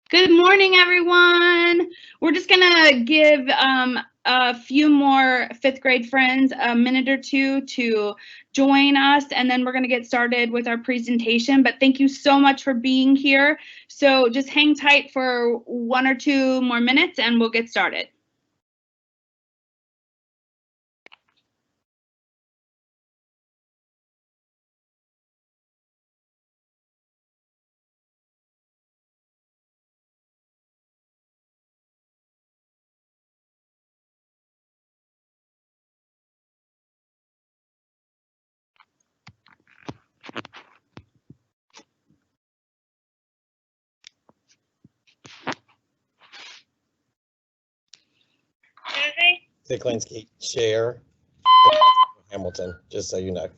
Good morning, everyone. We're just gonna give a few more fifth grade friends a minute or two to join us, and then we're gonna get started with our presentation. But thank you so much for being here. So just hang tight for 1 or 2 more minutes and we'll get started. Ziklinski, share Hamilton, just so you know.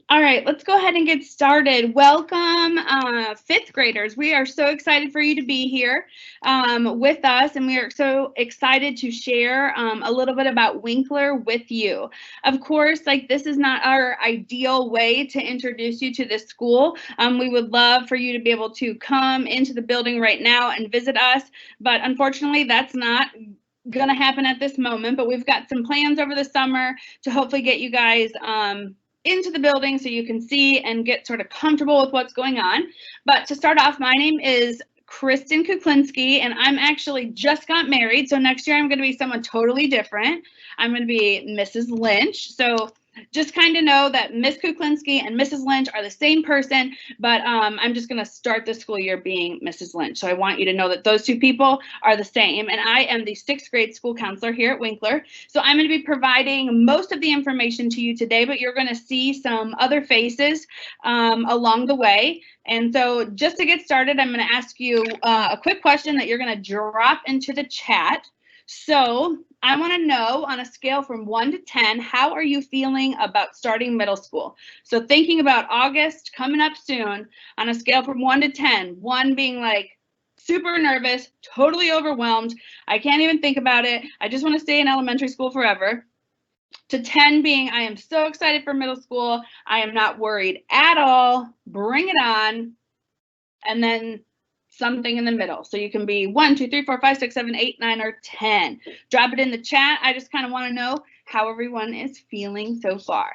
All right, let's go ahead and get started. Welcome, fifth graders. We are so excited for you to be here with us, and we are so excited to share a little bit about Winkler with you. Of course, like, this is not our ideal way to introduce you to this school. We would love for you to be able to come into the building right now and visit us, but unfortunately, that's not gonna happen at this moment. But we've got some plans over the summer to hopefully get you guys into the building so you can see and get sort of comfortable with what's going on. But to start off, my name is Kristen Kuklinski, and I'm actually just got married. So next year I'm going to be someone totally different. I'm going to be Mrs. Lynch. So just kind of know that Miss Kuklinski and Mrs. Lynch are the same person, but I'm just going to start the school year being Mrs. Lynch. So I want you to know that those two people are the same. And I am the 6th grade school counselor here at Winkler. So I'm going to be providing most of the information to you today, but you're going to see some other faces along the way. And so just to get started, I'm going to ask you a quick question that you're going to drop into the chat. So I want to know, on a scale from 1 to 10, how are you feeling about starting middle school? So thinking about August coming up soon, on a scale from 1 to 10, 1 being like super nervous, totally overwhelmed, I can't even think about it, I just want to stay in elementary school forever, to 10 being I am so excited for middle school, I am not worried at all, bring it on, and then something in the middle. So you can be 1, 2, 3, 4, 5, 6, 7, 8, 9, or 10. Drop it in the chat. I just kind of want to know how everyone is feeling so far.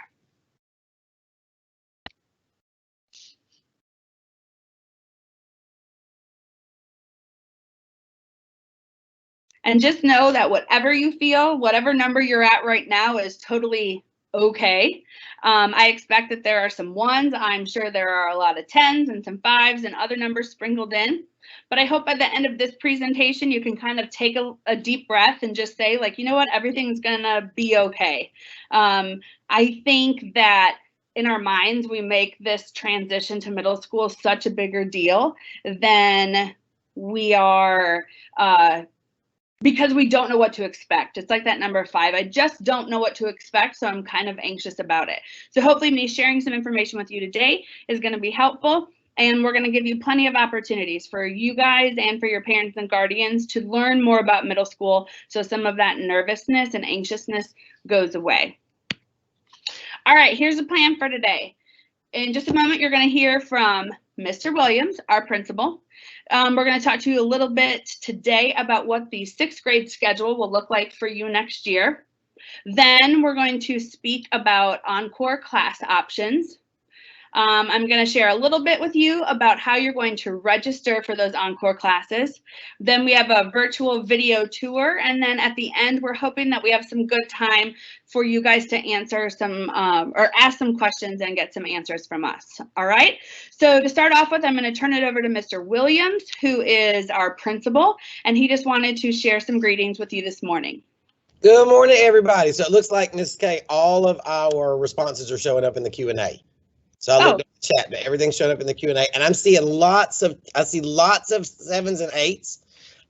And just know that whatever you feel, whatever number you're at right now is totally okay. I expect that there are some 1s. I'm sure there are a lot of 10s and some 5s and other numbers sprinkled in. But I hope by the end of this presentation, you can kind of take a deep breath and just say, like, you know what, everything's gonna be okay. I think that in our minds, we make this transition to middle school such a bigger deal than we are because we don't know what to expect. It's like that number 5. I just don't know what to expect, so I'm kind of anxious about it. So hopefully me sharing some information with you today is going to be helpful, and we're going to give you plenty of opportunities for you guys and for your parents and guardians to learn more about middle school, so some of that nervousness and anxiousness goes away. All right, here's the plan for today. In just a moment, you're going to hear from Mr. Williams, our principal. We're going to talk to you a little bit today about what the 6th grade schedule will look like for you next year. Then we're going to speak about encore class options. I'm going to share a little bit with you about how you're going to register for those encore classes. Then we have a virtual video tour. And then at the end, we're hoping that we have some good time for you guys to answer some or ask some questions and get some answers from us. All right. So to start off with, I'm going to turn it over to Mr. Williams, who is our principal, and he just wanted to share some greetings with you this morning. Good morning, everybody. So it looks like, Ms. K, all of our responses are showing up in the Q&A. So I looked at the chat, but everything's showing up in the Q&A, and I see lots of 7s and 8s.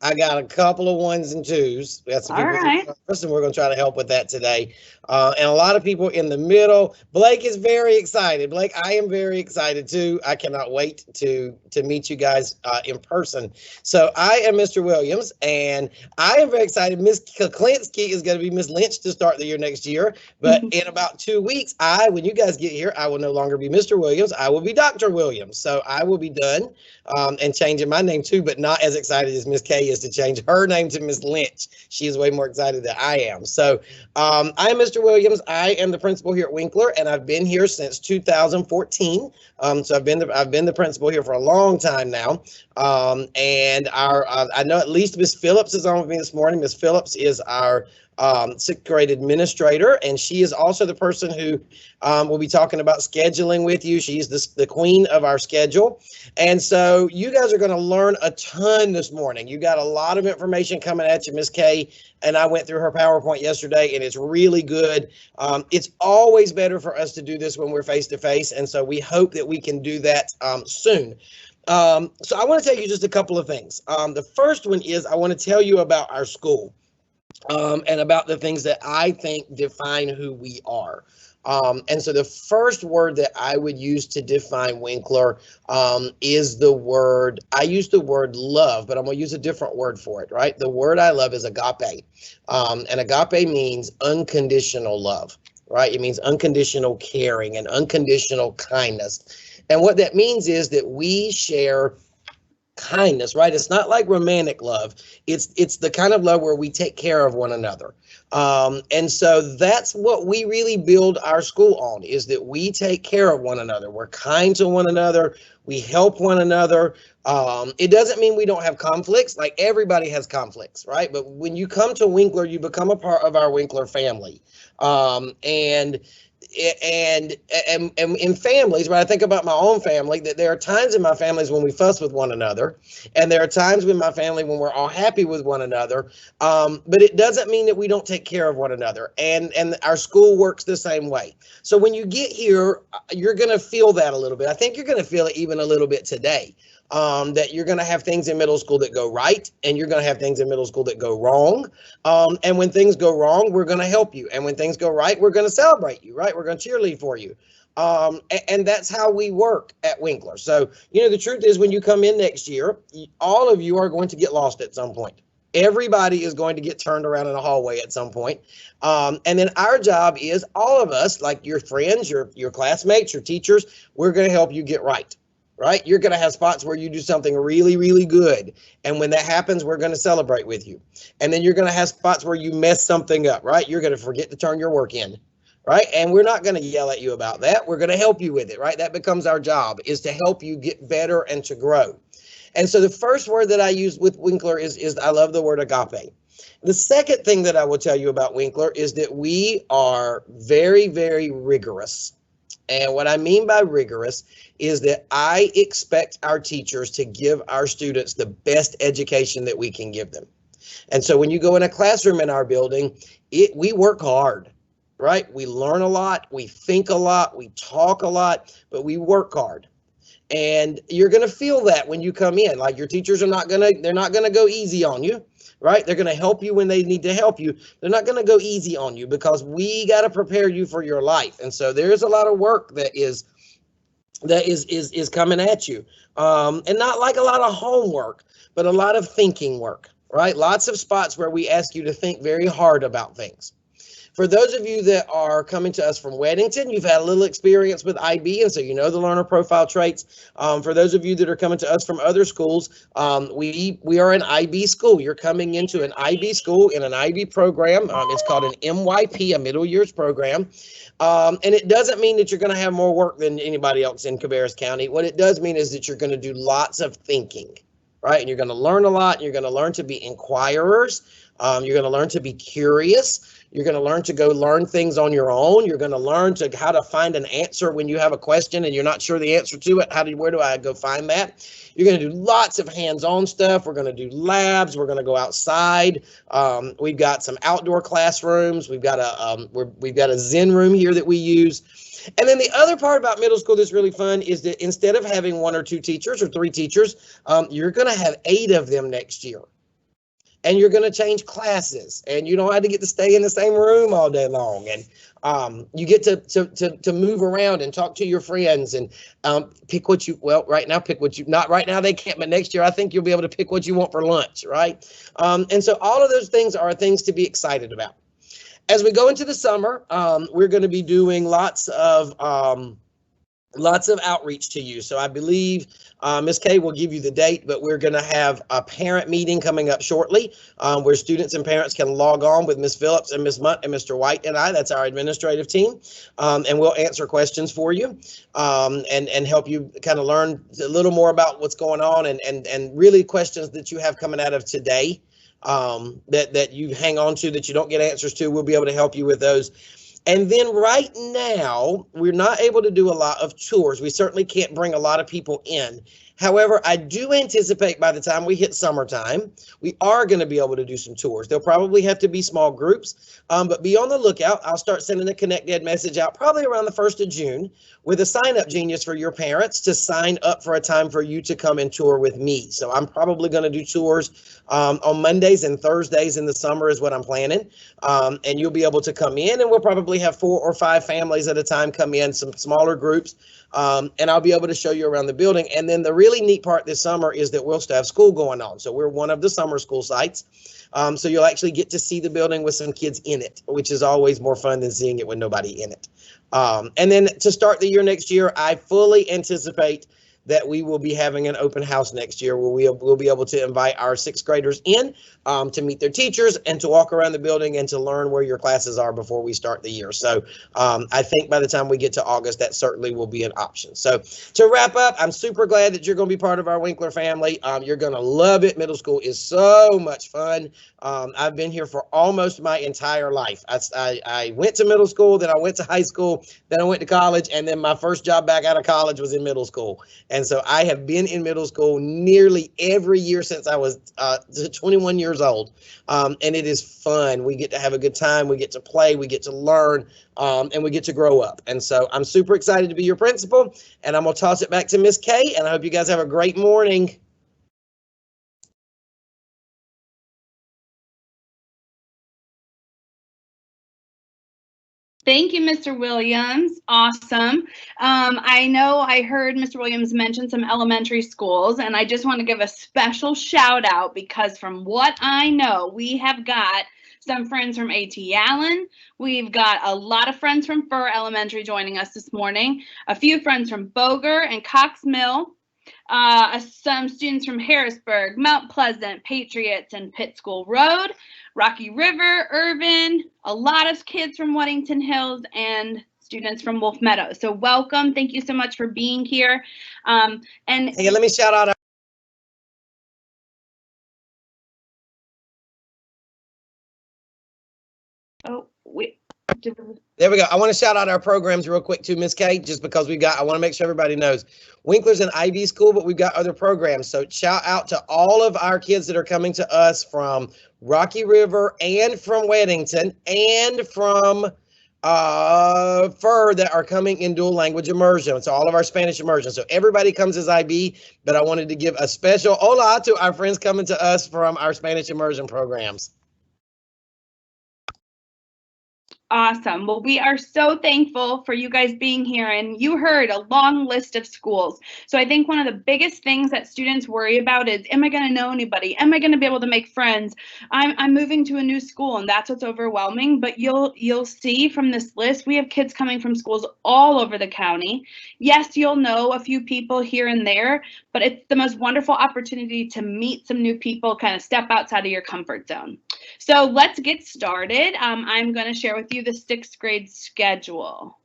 I got a couple of 1s and 2s. We got some people right. and we're going to try to help with that today. And a lot of people in the middle. Blake is very excited. Blake, I am very excited too. I cannot wait to meet you guys in person. So I am Mr. Williams, and I am very excited. Miss Kuklinski is going to be Miss Lynch to start the year next year. But in about 2 weeks, when you guys get here, I will no longer be Mr. Williams. I will be Dr. Williams. So I will be done and changing my name too, but not as excited as Miss K is to change her name to Miss Lynch. She is way more excited than I am. So I'm Mr. Williams. I am the principal here at Winkler, and I've been here since 2014. So I've been the principal here for a long time now. And I know at least Miss Phillips is on with me this morning. Miss Phillips is our 6th grade administrator, and she is also the person who will be talking about scheduling with you. She's the queen of our schedule. And so you guys are going to learn a ton this morning. You got a lot of information coming at you, Miss Kay, and I went through her PowerPoint yesterday, and it's really good. It's always better for us to do this when we're face to face, and so we hope that we can do that soon. So I want to tell you just a couple of things. The first one is I want to tell you about our school. And about the things that I think define who we are. And so the first word that I would use to define Winkler is I use the word love, but I'm going to use a different word for it, right? The word I love is agape. And agape means unconditional love, right? It means unconditional caring and unconditional kindness. And what that means is that we share kindness, right? It's not like romantic love. It's the kind of love where we take care of one another. And so that's what we really build our school on, is that we take care of one another. We're kind to one another. We help one another. It doesn't mean we don't have conflicts. Like, everybody has conflicts, right? But when you come to Winkler, you become a part of our Winkler family. And in families, when I think about my own family, that there are times in my families when we fuss with one another, and there are times in my family when we're all happy with one another. But it doesn't mean that we don't take care of one another, and our school works the same way. So when you get here, you're going to feel that a little bit. I think you're going to feel it even a little bit today. That you're going to have things in middle school that go right, and you're going to have things in middle school that go wrong. And when things go wrong, we're going to help you. And when things go right, we're going to celebrate you, right? We're going to cheerlead for you. And that's how we work at Winkler. So, the truth is, when you come in next year, all of you are going to get lost at some point. Everybody is going to get turned around in a hallway at some point. And then our job is, all of us, like your friends, your classmates, your teachers, we're going to help you get right. Right? You're going to have spots where you do something really, really good. And when that happens, we're going to celebrate with you. And then you're going to have spots where you mess something up, right? You're going to forget to turn your work in, right? And we're not going to yell at you about that. We're going to help you with it, right? That becomes our job, is to help you get better and to grow. And so the first word that I use with Winkler is I love the word agape. The second thing that I will tell you about Winkler is that we are very, very rigorous. And what I mean by rigorous is that I expect our teachers to give our students the best education that we can give them. And so when you go in a classroom in our building, we work hard, right? We learn a lot, we think a lot, we talk a lot, but we work hard. And you're going to feel that when you come in. Like, your teachers they're not going to go easy on you. Right? They're going to help you when they need to help you. They're not going to go easy on you, because we got to prepare you for your life. And so there's a lot of work that is coming at you. And not like a lot of homework, but a lot of thinking work, right? Lots of spots where we ask you to think very hard about things. For those of you that are coming to us from Weddington, you've had a little experience with IB, and so you know the learner profile traits. For those of you that are coming to us from other schools, we are an IB school. You're coming into an IB school in an IB program. It's called an MYP, a middle years program. And it doesn't mean that you're going to have more work than anybody else in Cabarrus County. What it does mean is that you're going to do lots of thinking, right? And you're going to learn a lot. And you're going to learn to be inquirers. You're going to learn to be curious. You're going to learn to go learn things on your own. You're going to learn how to find an answer when you have a question and you're not sure the answer to it. Where do I go find that? You're going to do lots of hands-on stuff. We're going to do labs. We're going to go outside. We've got some outdoor classrooms. We've got a Zen room here that we use. And then the other part about middle school that's really fun is that instead of having 1 or 2 teachers or 3 teachers, you're going to have 8 of them next year. And you're going to change classes, and you don't have to get to stay in the same room all day long. And you get to move around and talk to your friends and pick what you, well, right now, not right now they can't, but next year I think you'll be able to pick what you want for lunch, right? And so all of those things are things to be excited about. As we go into the summer, we're going to be doing lots of outreach to you. So I believe Ms. Kay will give you the date, but we're going to have a parent meeting coming up shortly where students and parents can log on with Ms. Phillips and Ms. Munt and Mr. White and I. That's our administrative team. And we'll answer questions for you and help you kind of learn a little more about what's going on and really questions that you have coming out of today that you hang on to that you don't get answers to. We'll be able to help you with those. And then right now, we're not able to do a lot of tours. We certainly can't bring a lot of people in. However, I do anticipate by the time we hit summertime, we are going to be able to do some tours. They'll probably have to be small groups, but be on the lookout. I'll start sending a Connect Ed message out probably around the 1st of June with a sign-up genius for your parents to sign up for a time for you to come and tour with me. So I'm probably going to do tours on Mondays and Thursdays in the summer is what I'm planning. And you'll be able to come in, and we'll probably have 4 or 5 families at a time come in, some smaller groups. And I'll be able to show you around the building. And then the really neat part this summer is that we'll still have school going on. So we're one of the summer school sites. So you'll actually get to see the building with some kids in it, which is always more fun than seeing it with nobody in it. And then to start the year next year, I fully anticipate that we will be having an open house next year where we'll be able to invite our 6th graders in to meet their teachers and to walk around the building and to learn where your classes are before we start the year. So I think by the time we get to August, that certainly will be an option. So to wrap up, I'm super glad that you're going to be part of our Winkler family. You're going to love it. Middle school is so much fun. I've been here for almost my entire life. I went to middle school, then I went to high school, then I went to college, and then my first job back out of college was in middle school. And so I have been in middle school nearly every year since I was 21 years old. And it is fun. We get to have a good time. We get to play. We get to learn. And we get to grow up. And so I'm super excited to be your principal. And I'm going to toss it back to Miss Kay. And I hope you guys have a great morning. Thank you, Mr. Williams. Awesome. I know I heard Mr. Williams mention some elementary schools, and I just want to give a special shout out because from what I know, we have got some friends from A.T. Allen. We've got a lot of friends from Fur Elementary joining us this morning, a few friends from Boger and Cox Mill, some students from Harrisburg, Mount Pleasant, Patriots, and Pitt School Road, Rocky River, Irvin, a lot of kids from Weddington Hills, and students from Wolf Meadow. So welcome. Thank you so much for being here. And hey, let me shout out there we go. I want to shout out our programs real quick too, Miss Kay, just because I want to make sure everybody knows Winkler's an IB school, but we've got other programs. So shout out to all of our kids that are coming to us from Rocky River and from Weddington and from Fur that are coming in dual language immersion. So all of our Spanish immersion. So everybody comes as IB, but I wanted to give a special hola to our friends coming to us from our Spanish immersion programs. Awesome. Well, we are so thankful for you guys being here, and you heard a long list of schools. So I think one of the biggest things that students worry about is, am I going to know anybody? Am I going to be able to make friends? I'm moving to a new school, and that's what's overwhelming. But you'll see from this list, we have kids coming from schools all over the county. Yes, you'll know a few people here and there, but it's the most wonderful opportunity to meet some new people, kind of step outside of your comfort zone. So let's get started. I'm going to share with you the 6th grade schedule.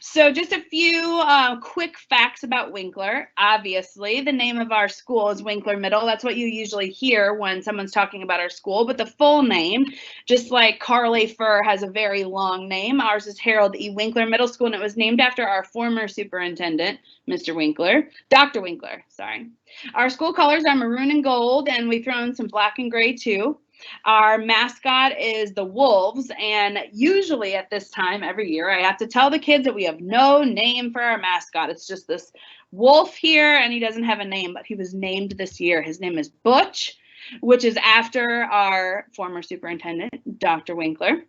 So just a few quick facts about Winkler. Obviously, the name of our school is Winkler Middle. That's what you usually hear when someone's talking about our school. But the full name, just like Carly Fur has a very long name, ours is Harold E. Winkler Middle School, and it was named after our former superintendent, Mr. Winkler, Dr. Winkler, sorry. Our school colors are maroon and gold, and we throw in some black and gray too. Our mascot is the Wolves, and usually at this time every year I have to tell the kids that we have no name for our mascot. It's just this wolf here, and he doesn't have a name, but he was named this year. His name is Butch, which is after our former superintendent, Dr. Winkler.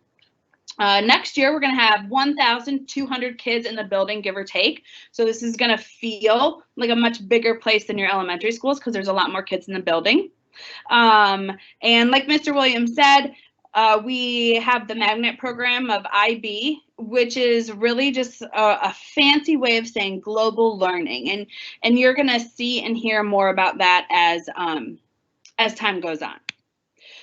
Next year, we're going to have 1,200 kids in the building, give or take. So this is going to feel like a much bigger place than your elementary schools because there's a lot more kids in the building. And like Mr. Williams said, we have the magnet program of IB, which is really just a fancy way of saying global learning. And you're going to see and hear more about that as time goes on.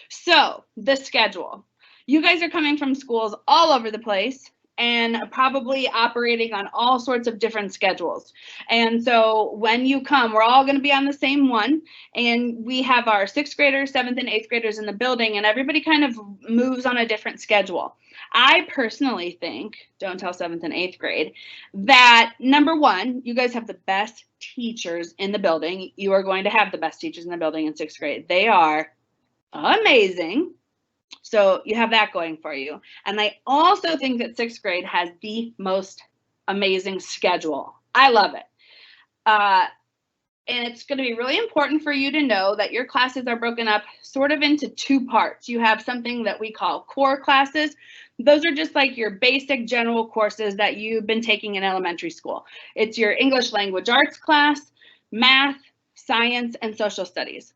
So the schedule. You guys are coming from schools all over the place and probably operating on all sorts of different schedules. And so when you come, we're all going to be on the same one. And we have our 6th graders, 7th and 8th graders in the building, and everybody kind of moves on a different schedule. I personally think, don't tell 7th and 8th grade, that number one, you guys have the best teachers in the building. You are going to have the best teachers in the building in 6th grade. They are amazing. So you have that going for you. And I also think that 6th grade has the most amazing schedule. I love it. And it's going to be really important for you to know that your classes are broken up sort of into 2 parts. You have something that we call core classes. Those are just like your basic general courses that you've been taking in elementary school. It's your English language arts class, math, science, and social studies.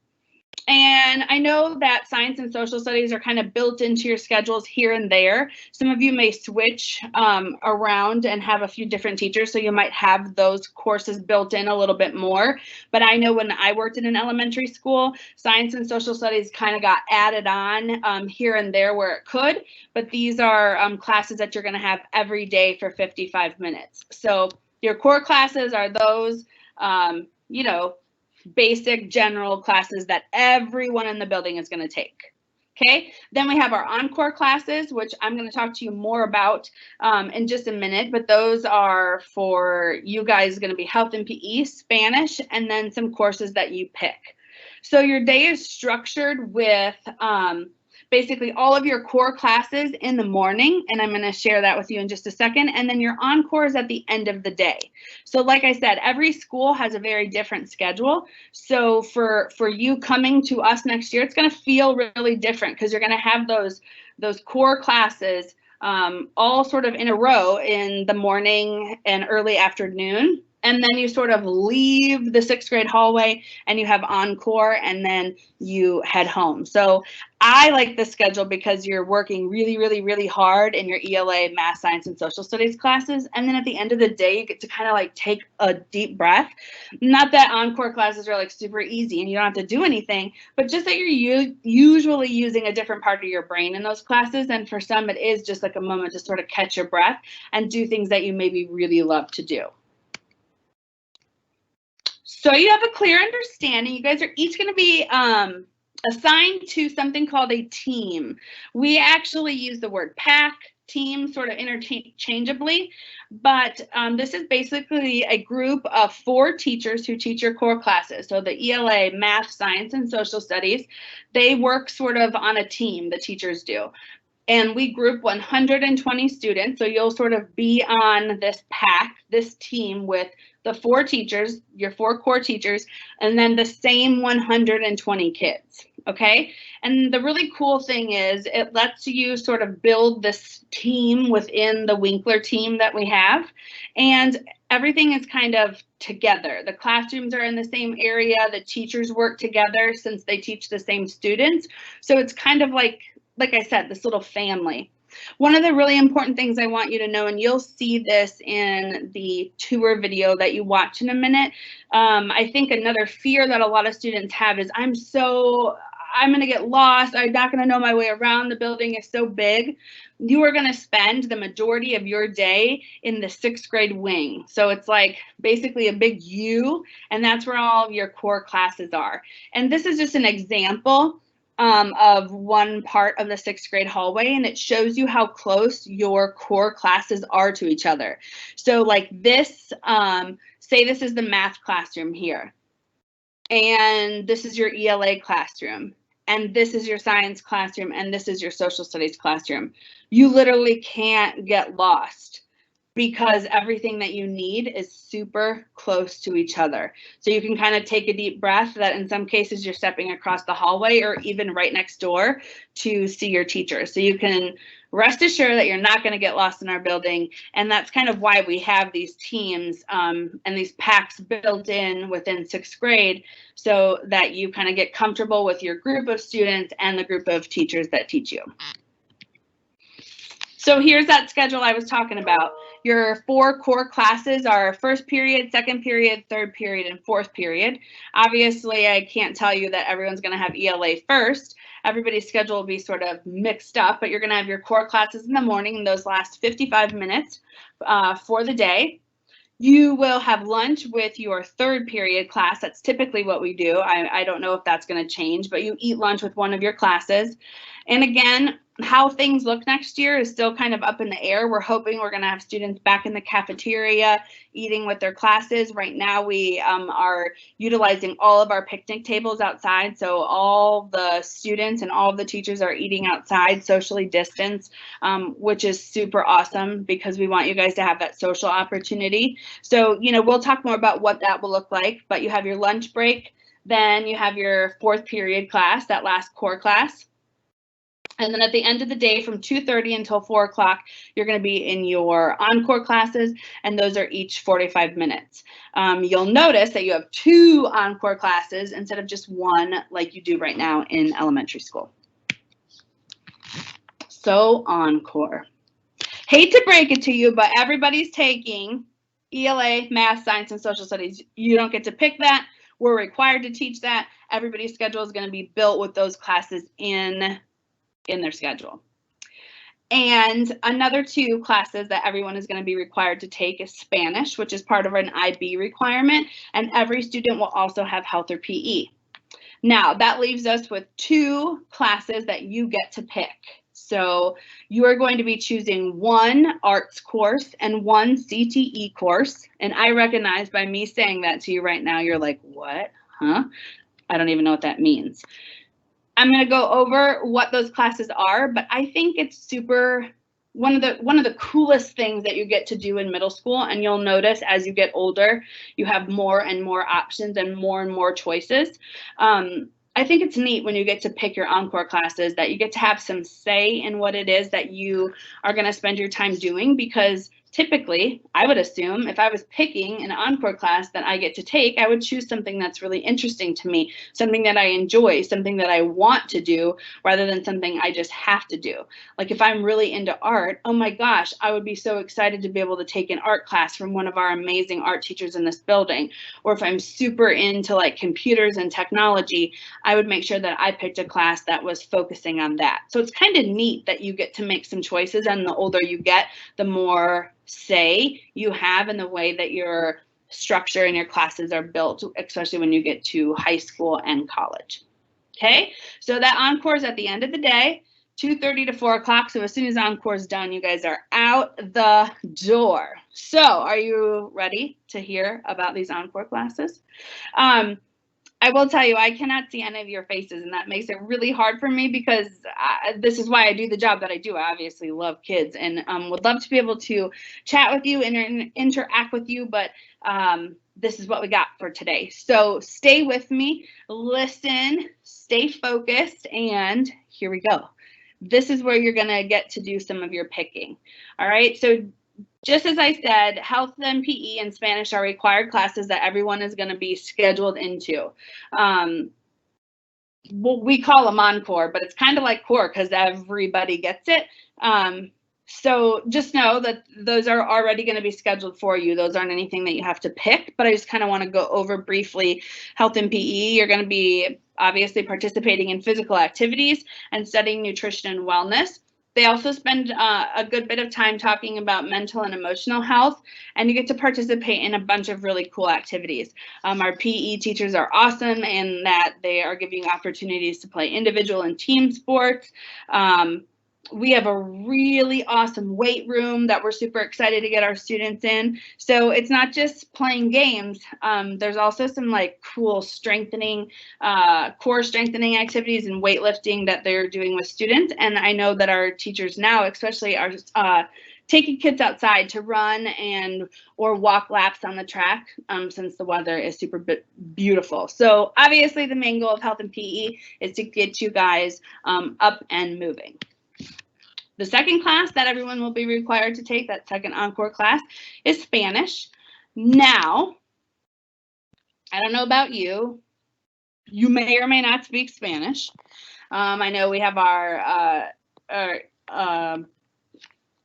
And I know that science and social studies are kind of built into your schedules here and there. Some of you may switch around and have a few different teachers, so you might have those courses built in a little bit more. But I know when I worked in an elementary school, science and social studies kind of got added on here and there where it could. But these are classes that you're going to have every day for 55 minutes. So your core classes are those, you know, basic general classes that everyone in the building is going to take. Okay, then we have our encore classes, which I'm going to talk to you more about in just a minute, but those are for you guys going to be health and PE, Spanish, and then some courses that you pick. So your day is structured with basically all of your core classes in the morning, and I'm going to share that with you in just a second, and then your encores at the end of the day. So like I said, every school has a very different schedule. So for you coming to us next year, it's going to feel really different because you're going to have those core classes all sort of in a row in the morning and early afternoon. And then you sort of leave the 6th grade hallway and you have encore and then you head home. So I like this schedule because you're working really, really, really hard in your ELA, math, science, and social studies classes. And then at the end of the day, you get to kind of like take a deep breath. Not that encore classes are like super easy and you don't have to do anything, but just that you're usually using a different part of your brain in those classes. And for some, it is just like a moment to sort of catch your breath and do things that you maybe really love to do. So you have a clear understanding. You guys are each going to be assigned to something called a team. We actually use the word pack, team sort of interchangeably, but this is basically a group of 4 teachers who teach your core classes. So the ELA, math, science, and social studies, they work sort of on a team, the teachers do. And we group 120 students, so you'll sort of be on this pack, this team with the 4 teachers, your 4 core teachers, and then the same 120 kids, Okay. And the really cool thing is it lets you sort of build this team within the Winkler team that we have. And everything is kind of together. The classrooms are in the same area. The teachers work together since they teach the same students. So it's kind of like I said, this little family. One of the really important things I want you to know, and you'll see this in the tour video that you watch in a minute, I think another fear that a lot of students have is I'm going to get lost. I'm not going to know my way around. The building is so big. You are going to spend the majority of your day in the 6th grade wing. So it's like basically a big U, and that's where all of your core classes are. And this is just an example of one part of the 6th grade hallway, and it shows you how close your core classes are to each other. So like this, say this is the math classroom here, and this is your ELA classroom, and this is your science classroom, and this is your social studies classroom. You literally can't get lost because everything that you need is super close to each other. So you can kind of take a deep breath that in some cases you're stepping across the hallway or even right next door to see your teacher. So you can rest assured that you're not going to get lost in our building. And that's kind of why we have these teams and these packs built in within 6th grade so that you kind of get comfortable with your group of students and the group of teachers that teach you. So here's that schedule I was talking about. Your 4 core classes are 1st period, 2nd period, 3rd period, and 4th period. Obviously, I can't tell you that everyone's going to have ELA first. Everybody's schedule will be sort of mixed up, but you're going to have your core classes in the morning, and those last 55 minutes for the day. You will have lunch with your 3rd period class. That's typically what we do. I don't know if that's going to change, but you eat lunch with one of your classes. And again, how things look next year is still kind of up in the air. We're hoping we're going to have students back in the cafeteria eating with their classes. Right now, we are utilizing all of our picnic tables outside. So all the students and all of the teachers are eating outside, socially distanced, which is super awesome because we want you guys to have that social opportunity. So, we'll talk more about what that will look like, but you have your lunch break. Then you have your 4th period class, that last core class. And then at the end of the day, from 2:30 until 4 o'clock, you're going to be in your encore classes, and those are each 45 minutes. You'll notice that you have 2 encore classes instead of just 1 like you do right now in elementary school. So encore. Hate to break it to you, but everybody's taking ELA, math, science, and social studies. You don't get to pick that. We're required to teach that. Everybody's schedule is going to be built with those classes in their schedule. And another 2 classes that everyone is going to be required to take is Spanish, which is part of an IB requirement, and every student will also have health or PE. Now, that leaves us with 2 classes that you get to pick. So you are going to be choosing 1 arts course and 1 CTE course. And I recognize by me saying that to you right now, you're like, what? Huh? I don't even know what that means. I'm going to go over what those classes are, but I think it's super one of the coolest things that you get to do in middle school, and you'll notice as you get older, you have more and more options and more choices. I think it's neat when you get to pick your encore classes that you get to have some say in what it is that you are going to spend your time doing, because typically, I would assume if I was picking an encore class that I get to take, I would choose something that's really interesting to me, something that I enjoy, something that I want to do, rather than something I just have to do. Like if I'm really into art, oh my gosh, I would be so excited to be able to take an art class from one of our amazing art teachers in this building. Or if I'm super into like computers and technology, I would make sure that I picked a class that was focusing on that. So it's kind of neat that you get to make some choices, and the older you get, the more say you have in the way that your structure and your classes are built, especially when you get to high school and college. Okay, so that encore is at the end of the day, 2:30 to 4 o'clock. So as soon as encore is done, you guys are out the door. So are you ready to hear about these encore classes? I will tell you, I cannot see any of your faces, and that makes it really hard for me because this is why I do the job that I do. I obviously love kids and would love to be able to chat with you and interact with you, but this is what we got for today. So stay with me, listen, stay focused, and here we go. This is where you're going to get to do some of your picking. All right, so just as I said, health and PE and Spanish are required classes that everyone is going to be scheduled into. Well, we call them encore, but it's kind of like core because everybody gets it. So just know that those are already going to be scheduled for you. Those aren't anything that you have to pick, but I just kind of want to go over briefly health and PE. You're going to be obviously participating in physical activities and studying nutrition and wellness. They also spend a good bit of time talking about mental and emotional health, and you get to participate in a bunch of really cool activities. Our PE teachers are awesome in that they are giving opportunities to play individual and team sports. We have a really awesome weight room that we're super excited to get our students in. So it's not just playing games. There's also some like cool strengthening, core strengthening activities and weightlifting that they're doing with students. And I know that our teachers now, especially, are taking kids outside to run or walk laps on the track since the weather is super beautiful. So obviously the main goal of health and PE is to get you guys up and moving. The second class that everyone will be required to take, that second encore class, is Spanish. Now, I don't know about you. You may or may not speak Spanish. I know we have our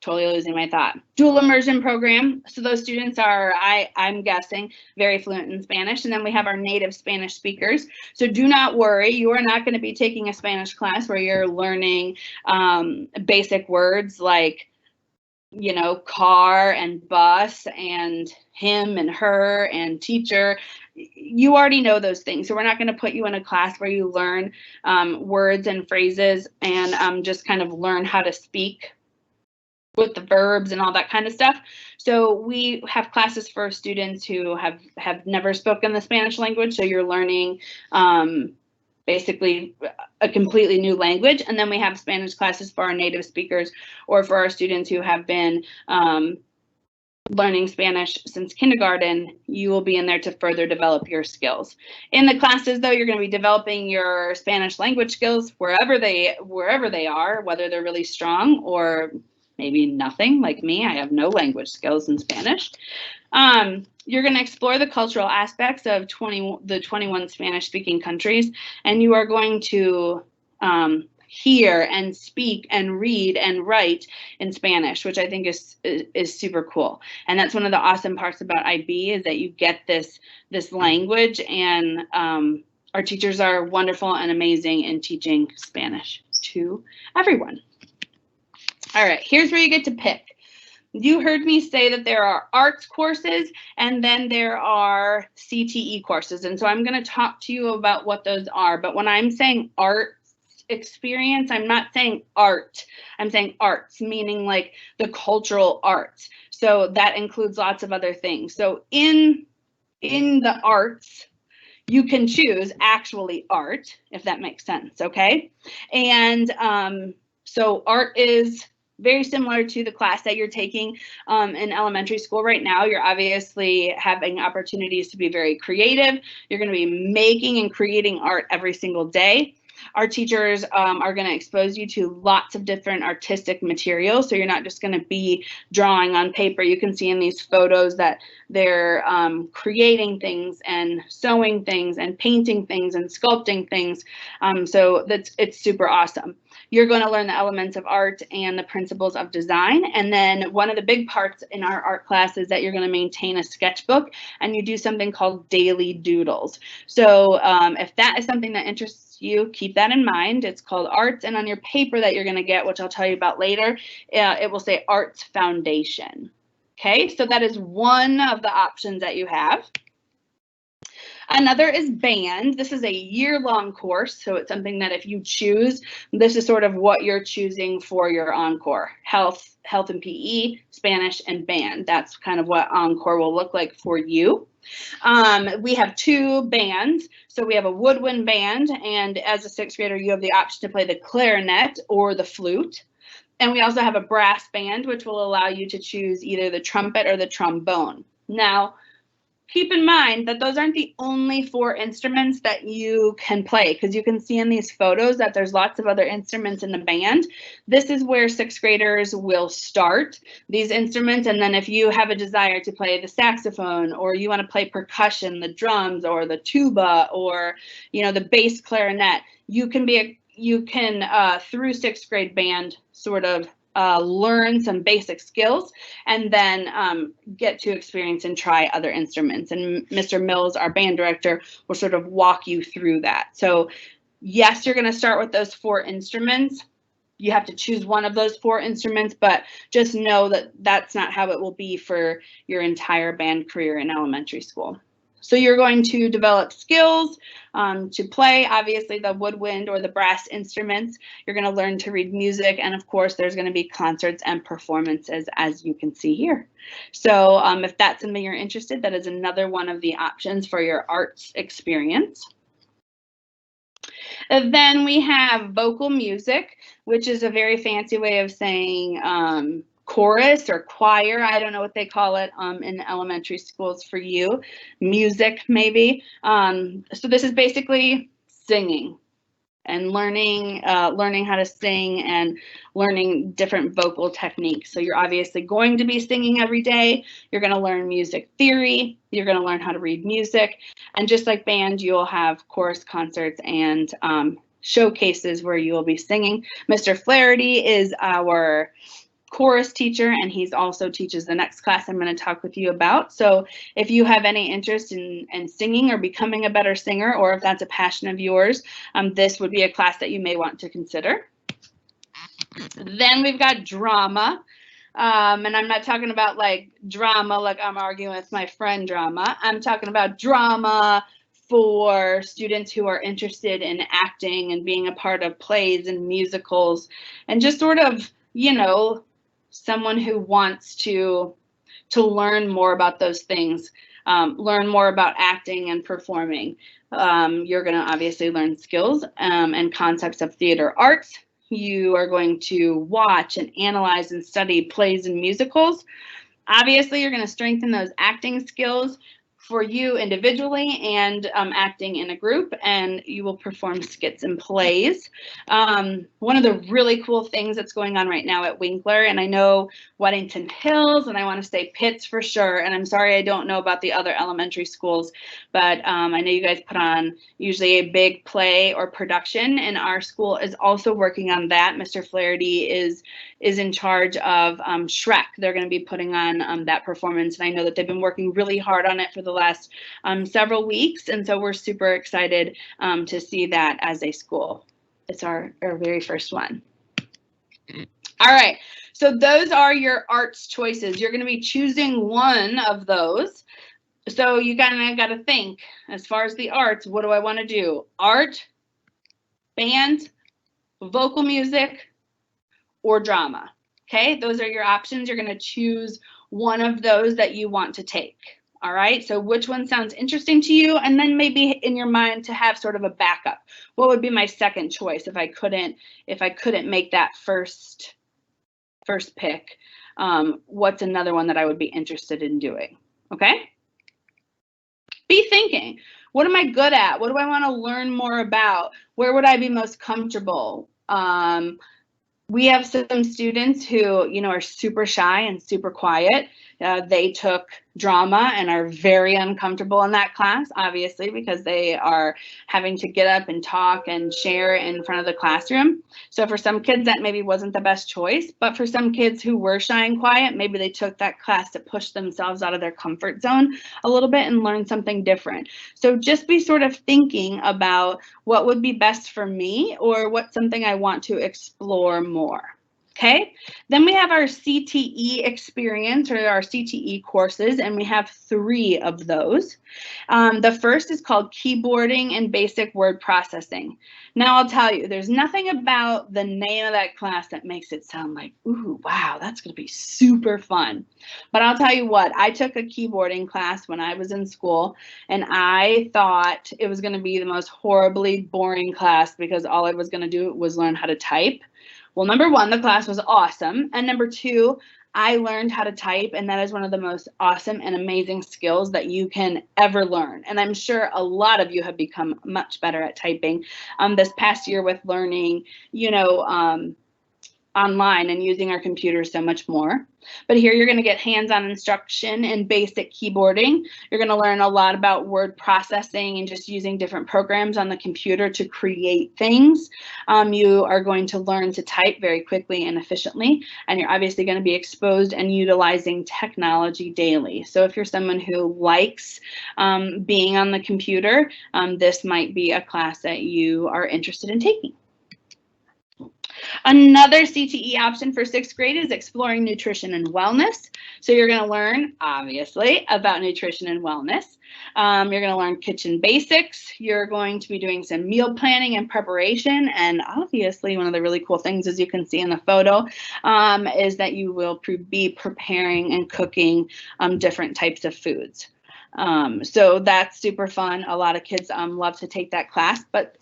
totally losing my thought. Dual immersion program. So those students are, I'm guessing, very fluent in Spanish. And then we have our native Spanish speakers. So do not worry. You are not going to be taking a Spanish class where you're learning basic words like, you know, car and bus and him and her and teacher. You already know those things. So we're not going to put you in a class where you learn words and phrases and just kind of learn how to speak with the verbs and all that kind of stuff. So we have classes for students who have never spoken the Spanish language. So you're learning basically a completely new language. And then we have Spanish classes for our native speakers or for our students who have been learning Spanish since kindergarten. You will be in there to further develop your skills. In the classes, though, you're going to be developing your Spanish language skills wherever they are, whether they're really strong or maybe nothing like me. I have no language skills in Spanish. You're going to explore the cultural aspects of the 21 Spanish-speaking countries, and you are going to hear and speak and read and write in Spanish, which I think is super cool. And that's one of the awesome parts about IB is that you get this language, and our teachers are wonderful and amazing in teaching Spanish to everyone. All right, here's where you get to pick. You heard me say that there are arts courses and then there are CTE courses. And so I'm going to talk to you about what those are. But when I'm saying art experience, I'm not saying art. I'm saying arts, meaning like the cultural arts. So that includes lots of other things. So in the arts, you can choose actually art, if that makes sense, okay? And so art is very similar to the class that you're taking in elementary school right now. You're obviously having opportunities to be very creative. You're going to be making and creating art every single day. Our teachers are going to expose you to lots of different artistic materials. So you're not just going to be drawing on paper. You can see in these photos that they're creating things and sewing things and painting things and sculpting things. So it's super awesome. You're going to learn the elements of art and the principles of design. And then one of the big parts in our art class is that you're going to maintain a sketchbook and you do something called daily doodles. So if that is something that interests you, keep that in mind. It's called arts, and on your paper that you're going to get, which I'll tell you about later, it will say Arts Foundation. Okay, so that is one of the options that you have. Another is band. This is a year-long course, so it's something that if you choose, this is sort of what you're choosing for your encore. Health and PE, Spanish, and band. That's kind of what encore will look like for you. We have 2 bands. So we have a woodwind band, and as a 6th grader, you have the option to play the clarinet or the flute. And we also have a brass band, which will allow you to choose either the trumpet or the trombone. Now, keep in mind that those aren't the only 4 instruments that you can play, because you can see in these photos that there's lots of other instruments in the band. This is where 6th graders will start these instruments, and then if you have a desire to play the saxophone, or you want to play percussion, the drums, or the tuba, or the bass clarinet, you can through 6th grade band sort of learn some basic skills, and then get to experience and try other instruments. And Mr. Mills, our band director, will sort of walk you through that. So yes, you're going to start with those 4 instruments. You have to choose one of those 4 instruments, but just know that that's not how it will be for your entire band career in elementary school. So you're going to develop skills to play, obviously, the woodwind or the brass instruments. You're going to learn to read music, and of course, there's going to be concerts and performances, as you can see here. So if that's something you're interested, that is another one of the options for your arts experience. And then we have vocal music, which is a very fancy way of saying chorus or choir. I don't know what they call it in elementary schools for you. Music, maybe. So this is basically singing and learning how to sing and learning different vocal techniques. So you're obviously going to be singing every day. You're going to learn music theory. You're going to learn how to read music. And just like band, you'll have chorus concerts and showcases where you will be singing. Mr. Flaherty is our chorus teacher, and he's also teaches the next class I'm going to talk with you about. So if you have any interest in singing or becoming a better singer, or if that's a passion of yours, this would be a class that you may want to consider. Then we've got drama. And I'm not talking about like drama like I'm arguing with my friend drama. I'm talking about drama for students who are interested in acting and being a part of plays and musicals, and just sort of, someone who wants to learn more about those things, learn more about acting and performing. You're going to obviously learn skills and concepts of theater arts. You are going to watch and analyze and study plays and musicals. Obviously, you're going to strengthen those acting skills for you individually and acting in a group, and you will perform skits and plays. One of the really cool things that's going on right now at Winkler, and I know Weddington Hills, and I want to say Pitts for sure, and I'm sorry I don't know about the other elementary schools, but I know you guys put on usually a big play or production, and our school is also working on that. Mr. Flaherty is in charge of Shrek. They're going to be putting on that performance, and I know that they've been working really hard on it for the last several weeks, and so we're super excited to see that as a school. It's our very first one. All right, so those are your arts choices. You're going to be choosing one of those. So you kind of got to think, as far as the arts, what do I want to do? Art, band, vocal music, or drama. Okay, those are your options. You're going to choose one of those that you want to take. All right, so which one sounds interesting to you? And then maybe in your mind to have sort of a backup. What would be my second choice if I couldn't make that first pick? What's another one that I would be interested in doing? Okay, be thinking, what am I good at? What do I want to learn more about? Where would I be most comfortable? We have some students who, are super shy and super quiet. They took drama and are very uncomfortable in that class, obviously, because they are having to get up and talk and share in front of the classroom. So for some kids, that maybe wasn't the best choice, but for some kids who were shy and quiet, maybe they took that class to push themselves out of their comfort zone a little bit and learn something different. So just be sort of thinking about what would be best for me or what's something I want to explore more. Okay, then we have our CTE experience or our CTE courses, and we have 3 of those. The first is called Keyboarding and Basic Word Processing. Now, I'll tell you, there's nothing about the name of that class that makes it sound like, ooh, wow, that's going to be super fun. But I'll tell you what, I took a keyboarding class when I was in school, and I thought it was going to be the most horribly boring class because all I was going to do was learn how to type. Well, number 1, the class was awesome. And number 2, I learned how to type, and that is one of the most awesome and amazing skills that you can ever learn. And I'm sure a lot of you have become much better at typing this past year with learning, online and using our computers so much more. But here you're going to get hands-on instruction in basic keyboarding. You're going to learn a lot about word processing and just using different programs on the computer to create things. You are going to learn to type very quickly and efficiently, and you're obviously going to be exposed and utilizing technology daily. So if you're someone who likes being on the computer, this might be a class that you are interested in taking. Another CTE option for 6th grade is exploring nutrition and wellness. So you're going to learn, obviously, about nutrition and wellness. You're going to learn kitchen basics. You're going to be doing some meal planning and preparation. And obviously, one of the really cool things, as you can see in the photo, is that you will be preparing and cooking different types of foods. So that's super fun. A lot of kids love to take that class, but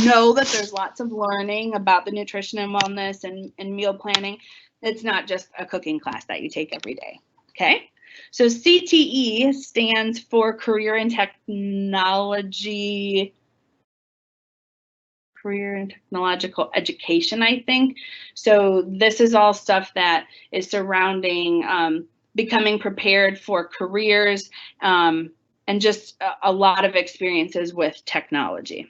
know that there's lots of learning about the nutrition and wellness and meal planning. It's not just a cooking class that you take every day. Okay, so CTE stands for Career and Technological Education, I think. So this is all stuff that is surrounding becoming prepared for careers, and just a lot of experiences with technology.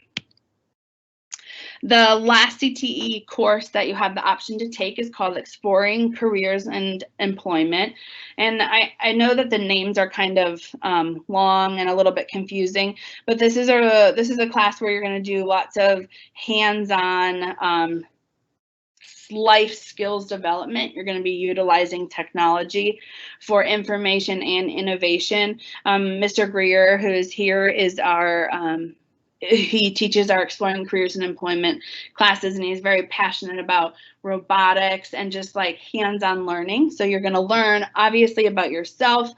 The last CTE course that you have the option to take is called Exploring Careers and Employment. And I know that the names are kind of long and a little bit confusing, but this is a class where you're going to do lots of hands-on life skills development. You're going to be utilizing technology for information and innovation. Mr. Greer, who is here, is he teaches our Exploring Careers and Employment classes, and he's very passionate about robotics and just like hands-on learning. So you're going to learn obviously about yourself,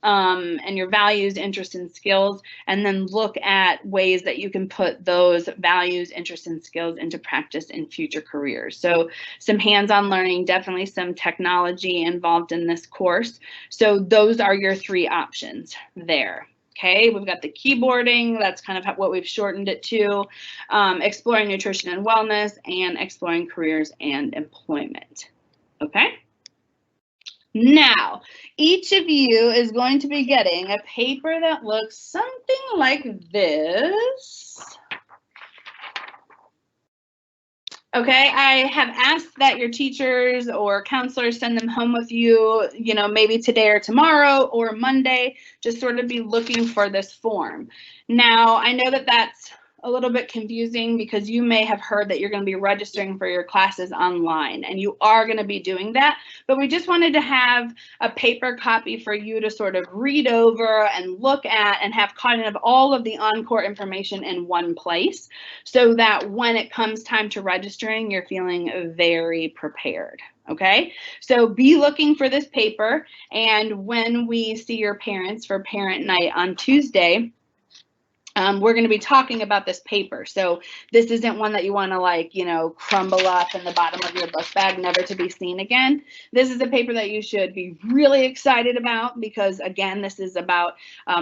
and your values, interests, and skills, and then look at ways that you can put those values, interests, and skills into practice in future careers. So some hands-on learning, definitely some technology involved in this course. So those are your 3 options there. Okay, we've got the keyboarding, that's kind of what we've shortened it to, exploring nutrition and wellness, and exploring careers and employment. Okay. Now, each of you is going to be getting a paper that looks something like this. Okay, I have asked that your teachers or counselors send them home with you, maybe today or tomorrow or Monday, just sort of be looking for this form. Now, I know that that's a little bit confusing because you may have heard that you're going to be registering for your classes online, and you are going to be doing that, but we just wanted to have a paper copy for you to sort of read over and look at and have kind of all of the on-court information in one place so that when it comes time to registering, you're feeling very prepared. Okay, so be looking for this paper, and when we see your parents for parent night on Tuesday, we're going to be talking about this paper. So this isn't one that you want to crumble up in the bottom of your book bag, never to be seen again. This is a paper that you should be really excited about because, again, this is about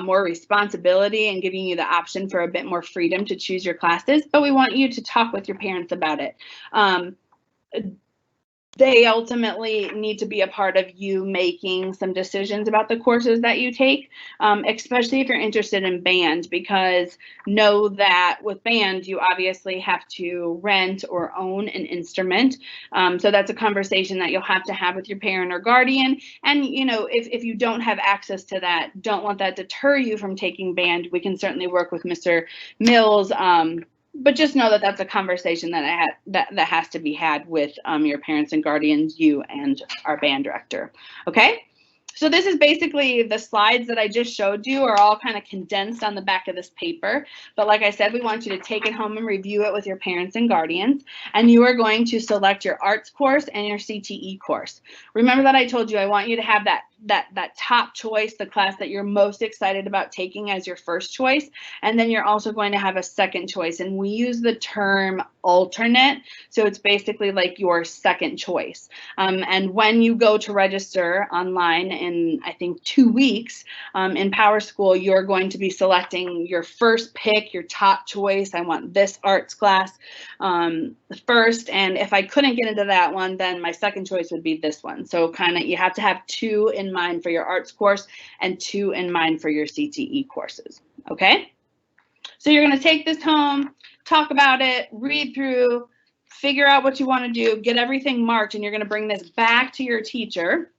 more responsibility and giving you the option for a bit more freedom to choose your classes. But we want you to talk with your parents about it. They ultimately need to be a part of you making some decisions about the courses that you take, especially if you're interested in band, because know that with band, you obviously have to rent or own an instrument. So that's a conversation that you'll have to have with your parent or guardian. And, if you don't have access to that, don't let that deter you from taking band. We can certainly work with Mr. Mills, but just know that that's a conversation that has to be had with your parents and guardians, you and our band director. Okay. So this is basically the slides that I just showed you are all kind of condensed on the back of this paper. But like I said, we want you to take it home and review it with your parents and guardians. And you are going to select your arts course and your CTE course. Remember that I told you I want you to have that top choice, the class that you're most excited about taking as your first choice. And then you're also going to have a second choice. And we use the term alternate. So it's basically like your second choice. And when you go to register online in, I think, 2 weeks in Power School, you're going to be selecting your first pick, your top choice. I want this arts class first. And if I couldn't get into that one, then my second choice would be this one. So kind of you have to have 2 in mind for your arts course and 2 in mind for your CTE courses. Okay? So you're going to take this home, talk about it, read through, figure out what you want to do, get everything marked, and you're going to bring this back to your teacher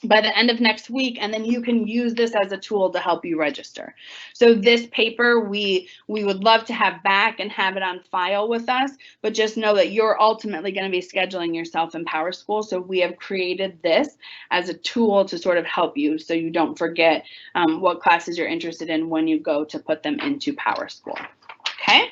by the end of next week, and then you can use this as a tool to help you register. So this paper we would love to have back and have it on file with us, but just know that you're ultimately going to be scheduling yourself in Power School. So we have created this as a tool to sort of help you so you don't forget what classes you're interested in when you go to put them into Power School. Okay?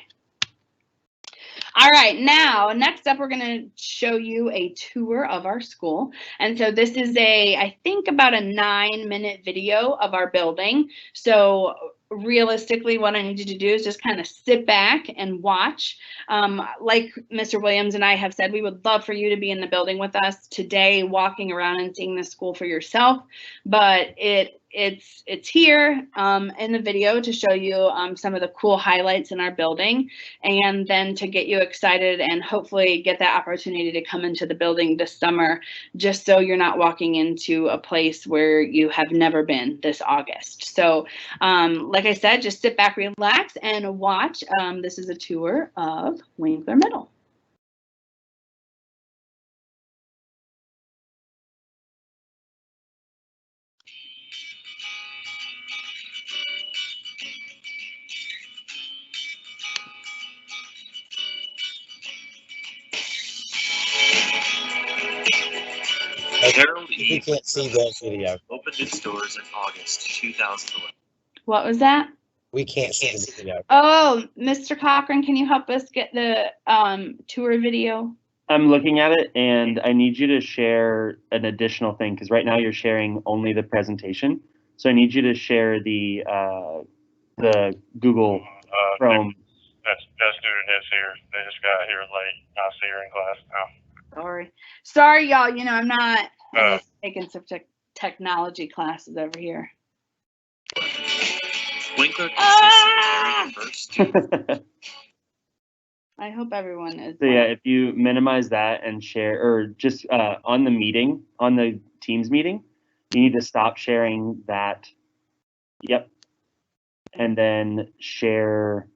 All right, now, next up, we're going to show you a tour of our school. And so this is I think about a 9-minute video of our building. So realistically, what I need you to do is just kind of sit back and watch. Like Mr. Williams and I have said, we would love for you to be in the building with us today, walking around and seeing the school for yourself. But it's here in the video to show you some of the cool highlights in our building, and then to get you excited and hopefully get that opportunity to come into the building this summer, just so you're not walking into a place where you have never been this August. So like I said, just sit back, relax, and watch. This is a tour of Winkler Middle. Harold You E. can't see that video. opened its doors in August 2011. What was that? We can't see the video. Oh, Mr. Cochran, can you help us get the tour video? I'm looking at it, and I need you to share an additional thing, because right now you're sharing only the presentation. So I need you to share the Google Chrome. That student is here. They just got here late. I see her in class now. Sorry, y'all. You know, I'm not taking some technology classes over here. Winkler consists of a very diverse student. I hope everyone is. So yeah, if you minimize that and share, or just on the Teams meeting, you need to stop sharing that. Yep. And then share.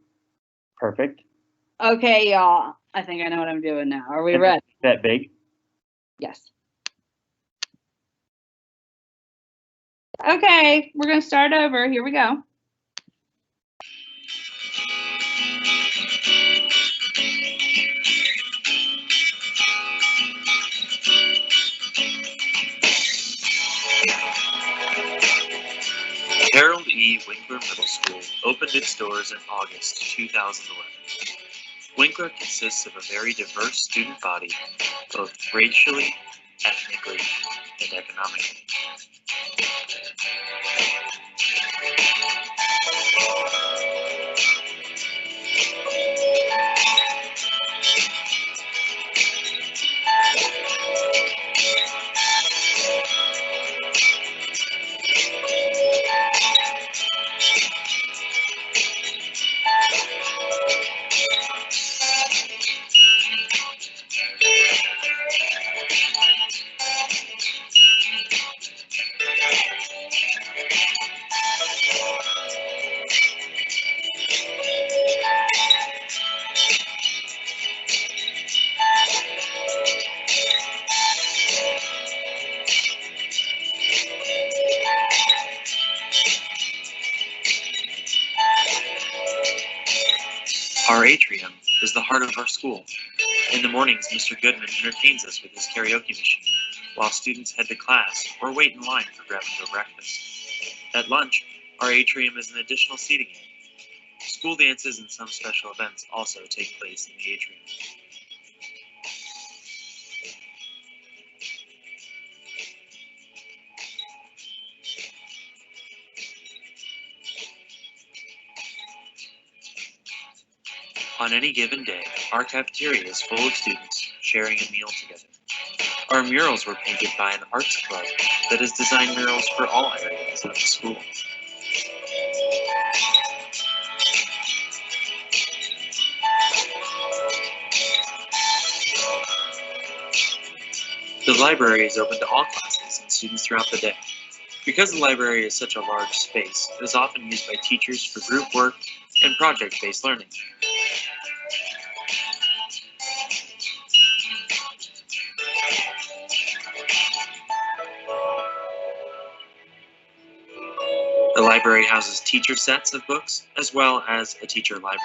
Perfect. Okay, y'all. I think I know what I'm doing now. Are we ready? That big? Yes. Okay, we're going to start over. Here we go. Harold E. Winkler Middle School opened its doors in August 2011. Winkler consists of a very diverse student body, both racially, ethnically, and economically. Our atrium is the heart of our school. In the mornings, Mr. Goodman entertains us with his karaoke machine, while students head to class or wait in line for grab-and-go breakfast. At lunch, our atrium is an additional seating area. School dances and some special events also take place in the atrium. On any given day, our cafeteria is full of students sharing a meal together. Our murals were painted by an arts club that has designed murals for all areas of the school. The library is open to all classes and students throughout the day. Because the library is such a large space, it is often used by teachers for group work and project-based learning. The library houses teacher sets of books, as well as a teacher library.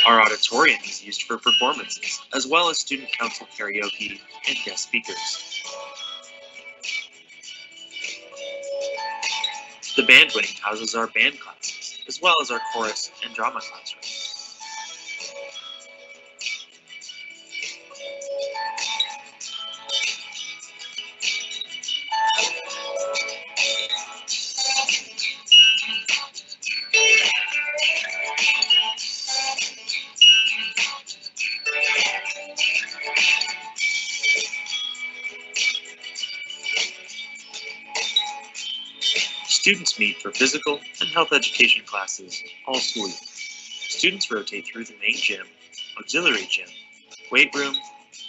Our auditorium is used for performances, as well as student council karaoke and guest speakers. The band wing houses our band classes, as well as our chorus and drama classrooms. Students meet for physical and health education classes all school year. Students rotate through the main gym, auxiliary gym, weight room,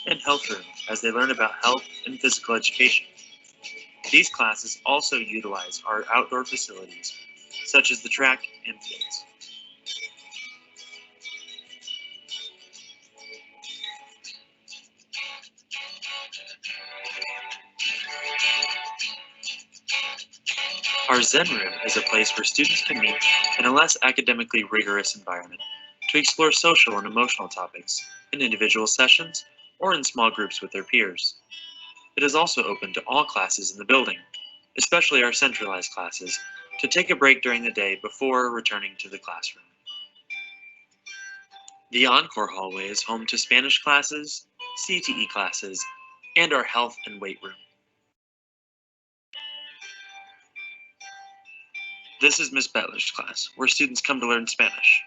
and health room as they learn about health and physical education. These classes also utilize our outdoor facilities, such as the track and fields. Our Zen room is a place where students can meet in a less academically rigorous environment to explore social and emotional topics in individual sessions or in small groups with their peers. It is also open to all classes in the building, especially our centralized classes, to take a break during the day before returning to the classroom. The Encore hallway is home to Spanish classes, CTE classes, and our health and weight room. This is Miss Bettler's class, where students come to learn Spanish.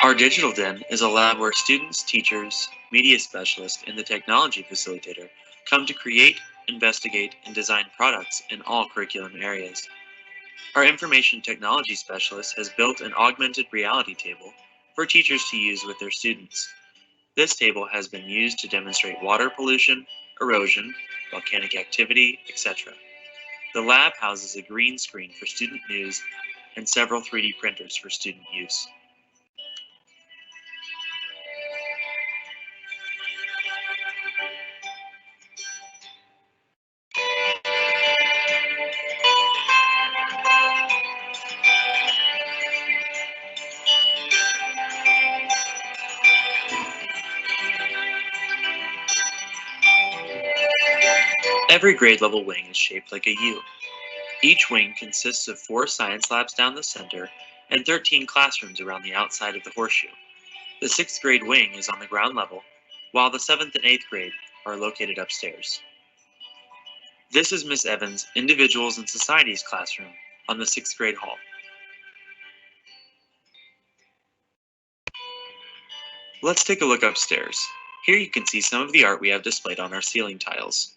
Our digital den is a lab where students, teachers, media specialists, and the technology facilitator come to create, investigate, and design products in all curriculum areas. Our information technology specialist has built an augmented reality table for teachers to use with their students. This table has been used to demonstrate water pollution, erosion, volcanic activity, etc. The lab houses a green screen for student news and several 3D printers for student use. Every grade level wing is shaped like a U. Each wing consists of 4 science labs down the center and 13 classrooms around the outside of the horseshoe. The 6th grade wing is on the ground level, while the 7th and 8th grade are located upstairs. This is Miss Evans' Individuals and Societies classroom on the 6th grade hall. Let's take a look upstairs. Here you can see some of the art we have displayed on our ceiling tiles.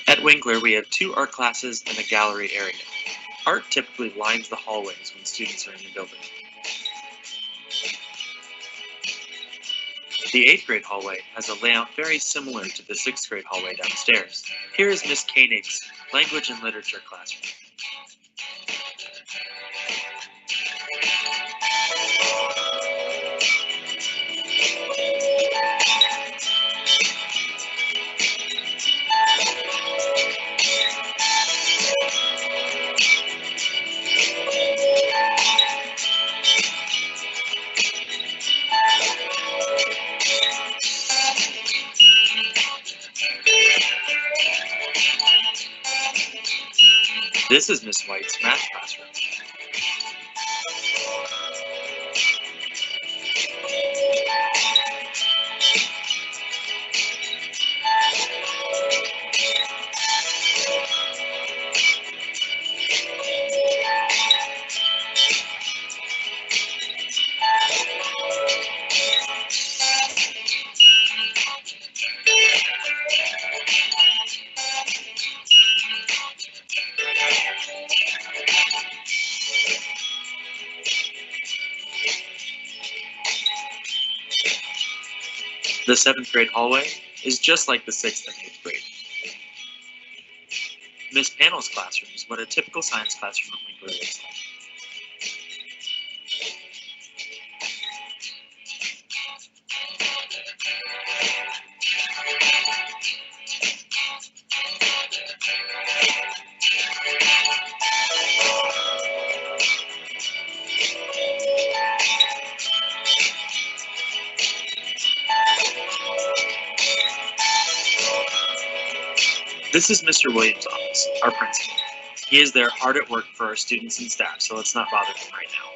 At Winkler, we have 2 art classes and a gallery area. Art typically lines the hallways when students are in the building. The 8th grade hallway has a layout very similar to the 6th grade hallway downstairs. Here is Miss Koenig's Language and Literature classroom. This is Miss White's math classroom. The 7th grade hallway is just like the 6th and 8th grade. Miss Panel's classroom is what a typical science classroom at Winkler looks like. This is Mr. Williams' office, our principal. He is there hard at work for our students and staff, so let's not bother him right now.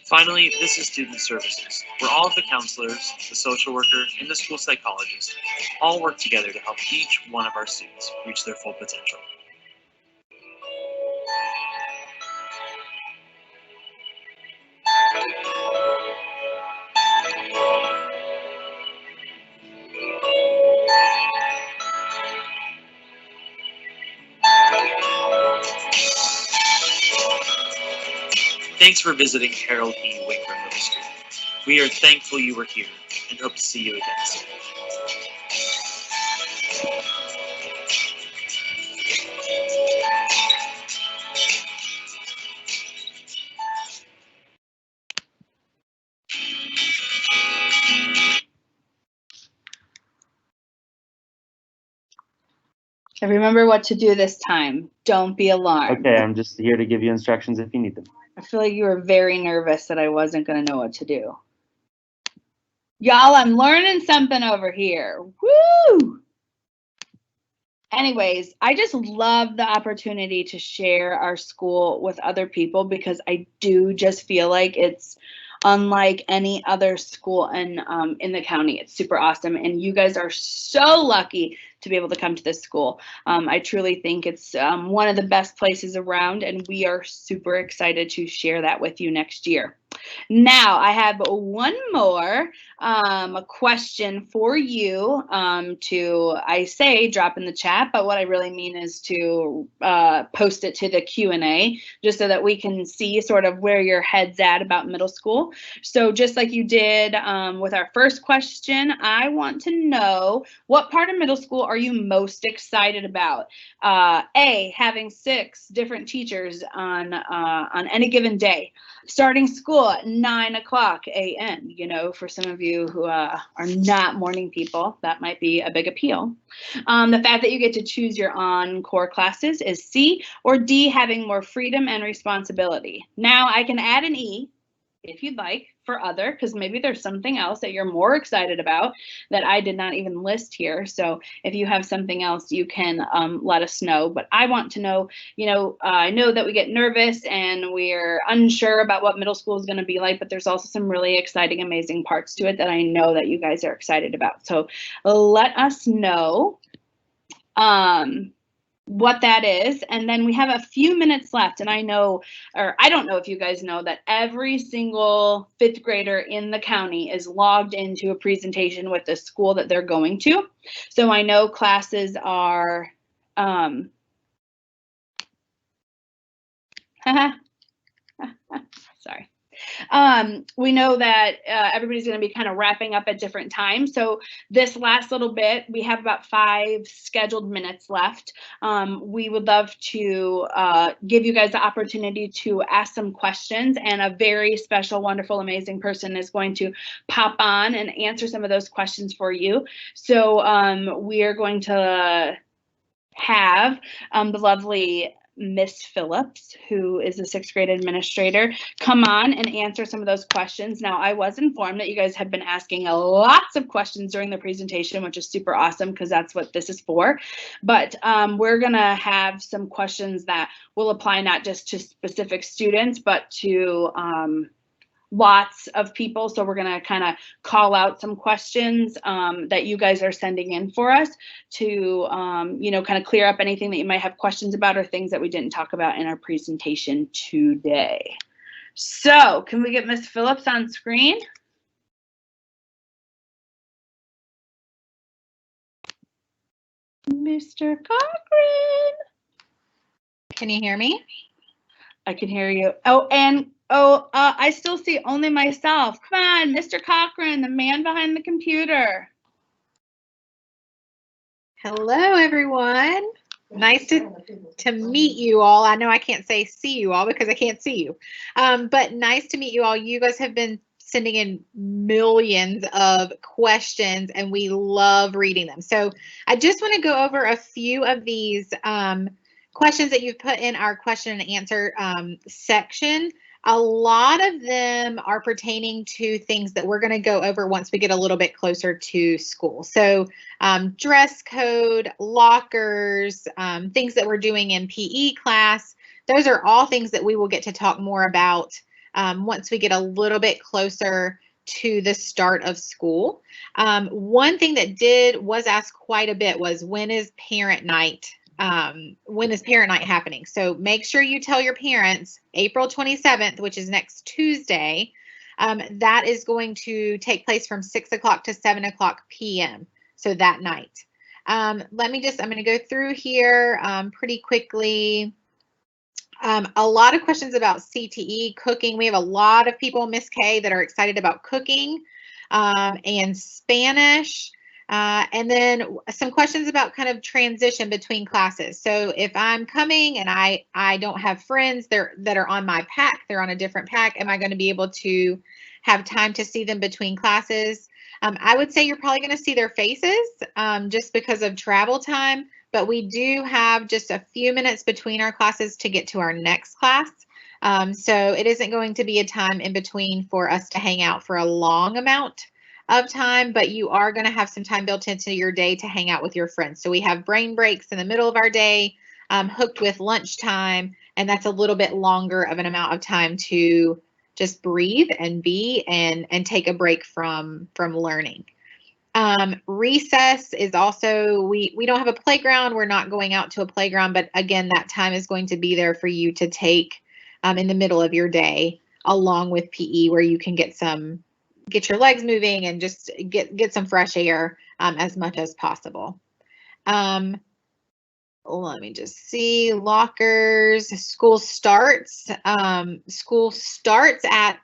Finally, this is student services, where all of the counselors, the social worker, and the school psychologist all work together to help each one of our students reach their full potential. Thanks for visiting Harold E. Winkler Middle School. We are thankful you were here and hope to see you again soon. So remember what to do this time. Don't be alarmed. Okay, I'm just here to give you instructions if you need them. I feel like you were very nervous that I wasn't going to know what to do. Y'all, I'm learning something over here. Woo! Anyways, I just love the opportunity to share our school with other people because I do just feel like it's unlike any other school in the county. It's super awesome, and you guys are so lucky to be able to come to this school. I truly think it's one of the best places around, and we are super excited to share that with you next year. Now, I have one more question for you to, I say drop in the chat, but what I really mean is to post it to the Q&A just so that we can see sort of where your head's at about middle school. So just like you did with our first question, I want to know, what part of middle school are you most excited about? A, having 6 different teachers on any given day. Starting school till 9 o'clock a.m. You know, for some of you who are not morning people, that might be a big appeal. The fact that you get to choose your on-core classes is C, or D, having more freedom and responsibility. Now I can add an E if you'd like for other, because maybe there's something else that you're more excited about that I did not even list here. So if you have something else, you can let us know. But I want to know, you know, I know that we get nervous and we're unsure about what middle school is going to be like, but there's also some really exciting, amazing parts to it that I know that you guys are excited about. So let us know what that is. And then we have a few minutes left. And I know, or I don't know if you guys know, that every single fifth grader in the county is logged into a presentation with the school that they're going to. So I know classes are, sorry. We know that everybody's going to be kind of wrapping up at different times. So this last little bit, we have about 5 scheduled minutes left. We would love to give you guys the opportunity to ask some questions, and a very special, wonderful, amazing person is going to pop on and answer some of those questions for you. So we are going to have the lovely Miss Phillips, who is a 6th grade administrator, come on and answer some of those questions. Now, I was informed that you guys have been asking lots of questions during the presentation, which is super awesome because that's what this is for. But we're going to have some questions that will apply not just to specific students, but to lots of people. So we're going to kind of call out some questions that you guys are sending in for us to, you know, kind of clear up anything that you might have questions about or things that we didn't talk about in our presentation today. So can we get Miss Phillips on screen? Mr. Cochran. Can you hear me? I can hear you. Oh, and I still see only myself. Come on, Mr. Cochran, the man behind the computer. Hello, everyone. Nice to meet you all. I know I can't say see you all because I can't see you, but nice to meet you all. You guys have been sending in millions of questions, and we love reading them. So I just want to go over a few of these questions that you've put in our question and answer section. A lot of them are pertaining to things that we're going to go over once we get a little bit closer to school. So dress code, lockers, things that we're doing in PE class. Those are all things that we will get to talk more about once we get a little bit closer to the start of school. One thing that was asked quite a bit was, when is parent night? When is parent night happening? So make sure you tell your parents April 27th, which is next Tuesday. That is going to take place from 6 o'clock to 7 o'clock p.m. So that night. I'm going to go through here pretty quickly. A lot of questions about CTE, cooking. We have a lot of people, Miss K, that are excited about cooking and Spanish. And then some questions about kind of transition between classes. So if I'm coming and I don't have friends that are on my pack, they're on a different pack, am I going to be able to have time to see them between classes? I would say you're probably going to see their faces just because of travel time, but we do have just a few minutes between our classes to get to our next class. So it isn't going to be a time in between for us to hang out for a long amount of time, but you are going to have some time built into your day to hang out with your friends. So we have brain breaks in the middle of our day, hooked with lunchtime, and that's a little bit longer of an amount of time to just breathe and be and take a break from learning. Recess is also, we don't have a playground. We're not going out to a playground, but again, that time is going to be there for you to take in the middle of your day, along with PE, where you can get your legs moving and just get some fresh air as much as possible. let me just see, lockers, school starts at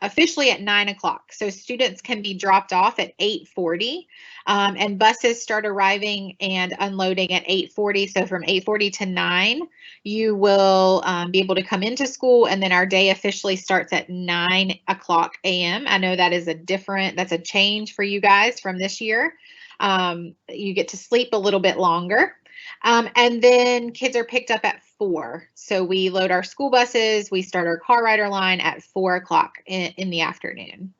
officially at 9 o'clock. So students can be dropped off at 8:40 and buses start arriving and unloading at 8:40. So from 8:40 to 9, you will be able to come into school, and then our day officially starts at 9 o'clock a.m. I know that is that's a change for you guys from this year. You get to sleep a little bit longer. And then kids are picked up at 4. So we load our school buses, we start our car rider line at 4 o'clock in the afternoon.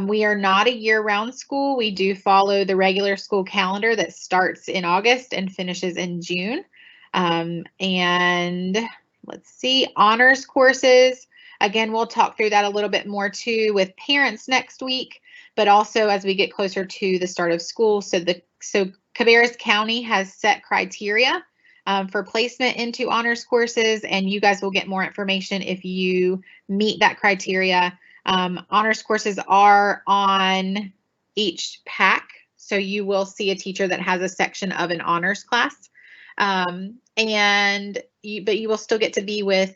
We are not a year-round school. We do follow the regular school calendar that starts in August and finishes in June. And let's see, honors courses. Again, we'll talk through that a little bit more too with parents next week, but also as we get closer to the start of school. So Cabarrus County has set criteria for placement into honors courses, and you guys will get more information if you meet that criteria. Honors courses are on each pack, so you will see a teacher that has a section of an honors class, but you will still get to be with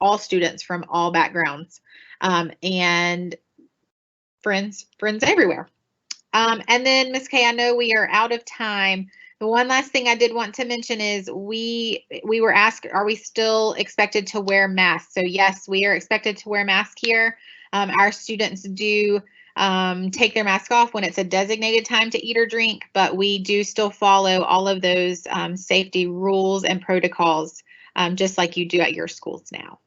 all students from all backgrounds and friends everywhere. And then Ms. Kay, I know we are out of time. The one last thing I did want to mention is we were asked, are we still expected to wear masks? So yes, we are expected to wear masks here. Our students do take their mask off when it's a designated time to eat or drink, but we do still follow all of those safety rules and protocols, just like you do at your schools now.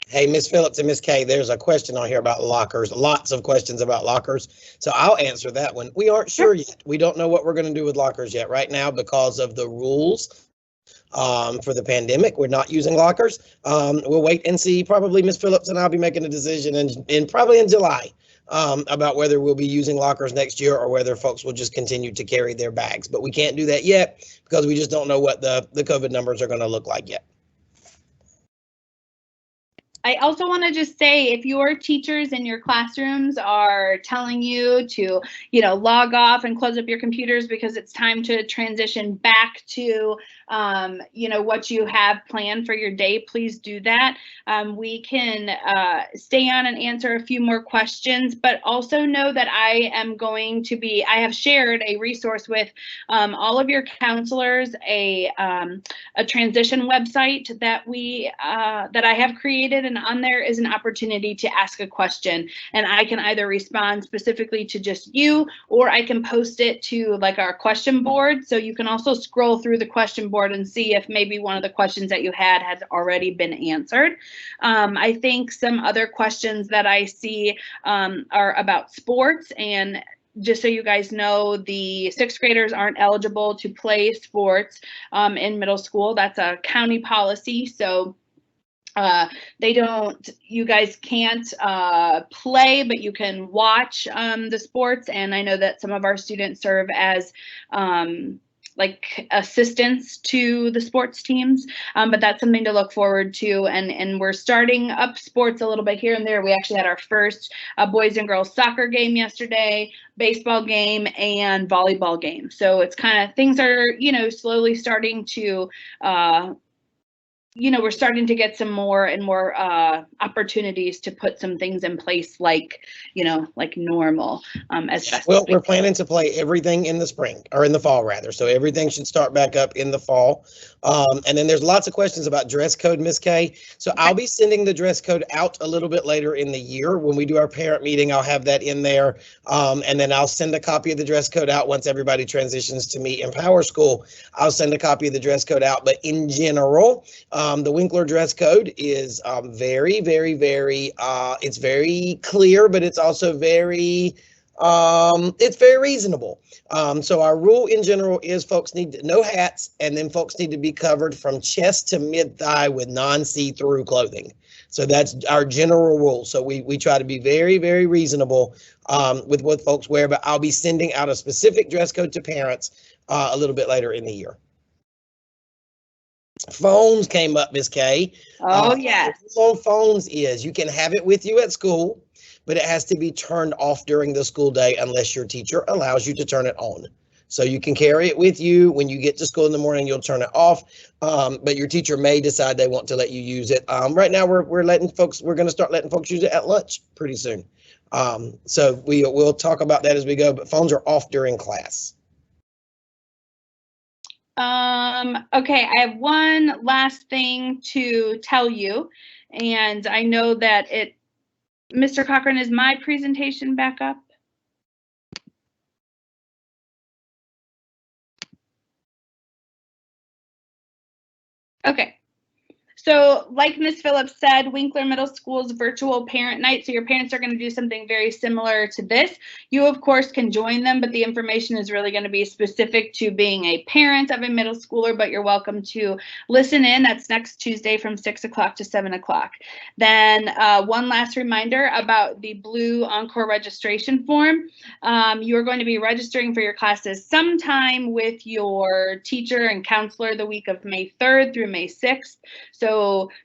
Hey, Ms. Phillips and Ms. Kay, there's a question on here about lockers. Lots of questions about lockers. So I'll answer that one. We aren't sure yet. We don't know what we're going to do with lockers yet right now because of the rules for the pandemic. We're not using lockers. We'll wait and see. Probably Ms. Phillips and I'll be making a decision probably in July about whether we'll be using lockers next year or whether folks will just continue to carry their bags. But we can't do that yet because we just don't know what the COVID numbers are going to look like yet. I also want to just say, if your teachers in your classrooms are telling you to, log off and close up your computers because it's time to transition back to, what you have planned for your day, please do that. We can stay on and answer a few more questions, but also know that I have shared a resource with all of your counselors, a transition website that I have created, and on there is an opportunity to ask a question, and I can either respond specifically to just you, or I can post it to our question board, so you can also scroll through the question board and see if maybe one of the questions that you had has already been answered. I think some other questions that I see are about sports, and just so you guys know, the 6th graders aren't eligible to play sports in middle school. That's a county policy, so you guys can't play, but you can watch the sports. And I know that some of our students serve as assistants to the sports teams, but that's something to look forward to. And we're starting up sports a little bit here and there. We actually had our first boys and girls soccer game yesterday, baseball game, and volleyball game. So it's kind of, things are, slowly starting to we're starting to get some more and more opportunities to put some things in place like normal as best. Well, we're planning to play everything in the spring, or in the fall rather. So everything should start back up in the fall. And then there's lots of questions about dress code, Ms. Kay. So I'll be sending the dress code out a little bit later in the year. When we do our parent meeting, I'll have that in there. And then I'll send a copy of the dress code out once everybody transitions to me in Power School. I'll send a copy of the dress code out. But in general, the Winkler dress code is very, very, very, it's very clear, but it's also very reasonable. So our rule in general is folks need no hats, and then folks need to be covered from chest to mid-thigh with non-see-through clothing. So that's our general rule. So we try to be very, very reasonable with what folks wear, but I'll be sending out a specific dress code to parents a little bit later in the year. Phones came up, Ms. Kay. Oh, yes. The rule on phones is you can have it with you at school, but it has to be turned off during the school day unless your teacher allows you to turn it on. So you can carry it with you. When you get to school in the morning, you'll turn it off. But your teacher may decide they want to let you use it. Right now, we're going to start letting folks use it at lunch pretty soon. So we'll talk about that as we go, but phones are off during class. Okay, I have one last thing to tell you, and I know that Mr. Cochran, is my presentation back up? Okay. So like Ms. Phillips said, Winkler Middle School's virtual parent night. So your parents are going to do something very similar to this. You, of course, can join them, but the information is really going to be specific to being a parent of a middle schooler, but you're welcome to listen in. That's next Tuesday from 6 o'clock to 7 o'clock. Then one last reminder about the blue Encore registration form. You are going to be registering for your classes sometime with your teacher and counselor the week of May 3rd through May 6th. So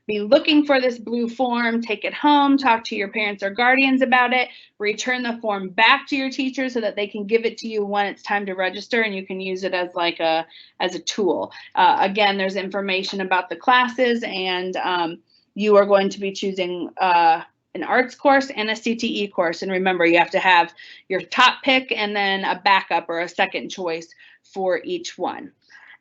be looking for this blue form, take it home, talk to your parents or guardians about it, return the form back to your teacher so that they can give it to you when it's time to register and you can use it as like a tool. Again, there's information about the classes, and you are going to be choosing an arts course and a CTE course. And remember, you have to have your top pick and then a backup or a second choice for each one.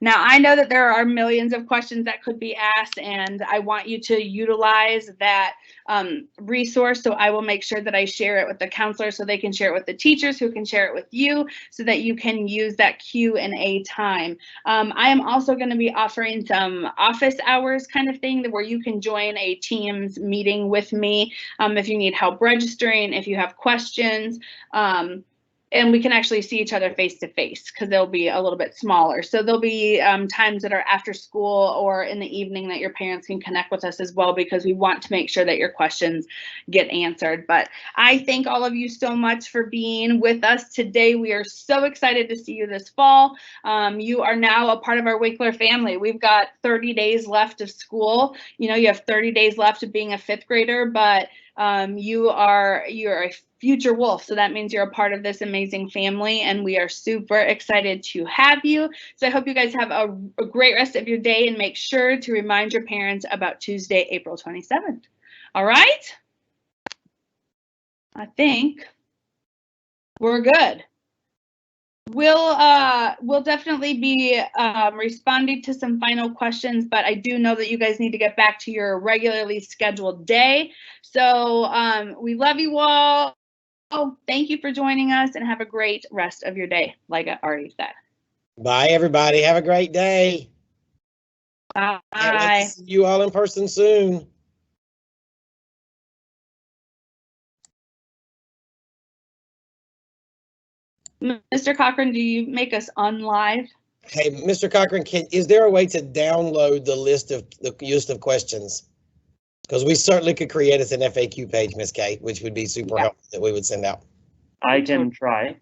Now, I know that there are millions of questions that could be asked, and I want you to utilize that resource. So I will make sure that I share it with the counselors so they can share it with the teachers who can share it with you so that you can use that Q&A time. I am also going to be offering some office hours kind of thing where you can join a Teams meeting with me if you need help registering, if you have questions. And we can actually see each other face to face because they'll be a little bit smaller. So there'll be times that are after school or in the evening that your parents can connect with us as well, because we want to make sure that your questions get answered. But I thank all of you so much for being with us today. We are so excited to see you this fall. You are now a part of our Winkler family. We've got 30 days left of school. You know, you have 30 days left of being a fifth grader, but you're a future wolf. So that means you're a part of this amazing family, and we are super excited to have you. So I hope you guys have a great rest of your day, and make sure to remind your parents about Tuesday, April 27th. All right? I think we're good. We'll definitely be responding to some final questions, but I do know that you guys need to get back to your regularly scheduled day. So we love you all. Thank you for joining us, and have a great rest of your day, like I already said. Bye, everybody. Have a great day. Bye. Can't wait to see you all in person soon. Mr. Cochran, do you make us unlive? Hey, Mr. Cochran, is there a way to download the list of questions? Because we certainly could create us an FAQ page, Ms. Kay, which would be super helpful that we would send out. I can try.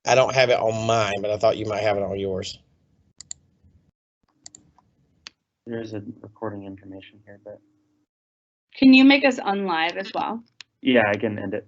I don't have it on mine, but I thought you might have it on yours. There's a recording information here, but can you make us unlive as well? yeah, I can end it.